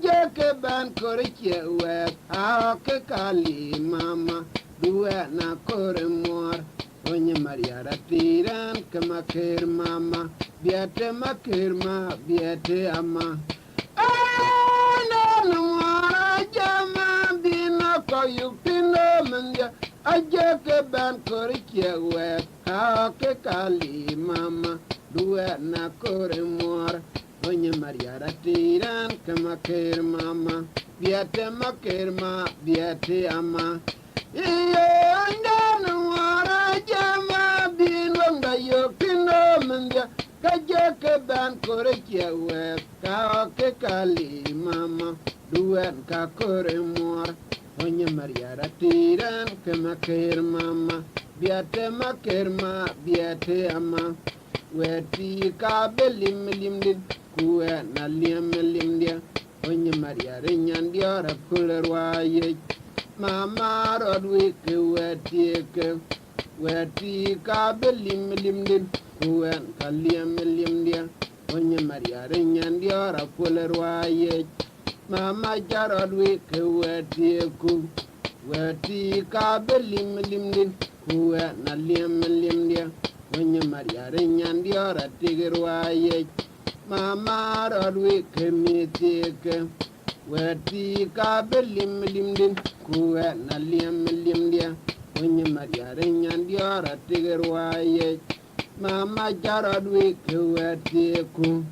jeke ban korche wet ake kali mama duwe na kore mor onye mariara tiran kama ker mama biate makir ma biate ama ana nuara jama bina koyu pino mendya ajeke ban korche wet ake kali mama duwe na kore mor onye mariara tiran kama ker mama biate makir ma biate ama iyo ndanu wara jama binwanga yokino mendya kajeke ban kore chewe ka ke kali mama duwen ka kore mor onye mariara tiran kama ker mama biate makir ma biate ama weti ka belim limdin kuwe na liam limdia onye mariare nyandiora kulerwaye mama rodwe ke weti ka belim limdin kuwe ka liam limdia onye mariare nyandiora kulerwaye mama jarodwe ke weti ka belim limdin kuwe na liam limdia onye mariare nyandiora tigerwaye mama rodwe kemitike weti ka belim limdin kuwe na liam limdia onye mariare nyandiora tigerwaye mama jarodwe kewetiku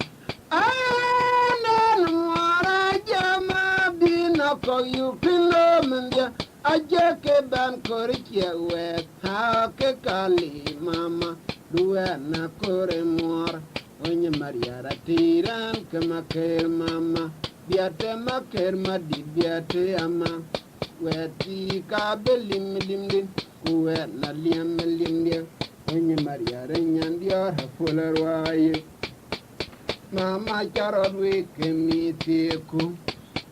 anan mara jama bina koyu pino mendya ajeke ban korche wet hake kali mama duwe na kore mor onye mariara tiran kama ker mama biate maker madi biate ama weti ka belim limdin kuwe na liam limdia onye mariara nyandiora fulerwaye mama charodwe kemitiku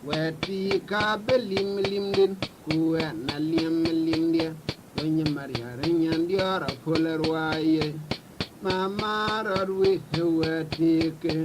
weti ka belim limdin kuwe na liam limdia onye mariara nyandiora fulerwaye mama rodwe wetike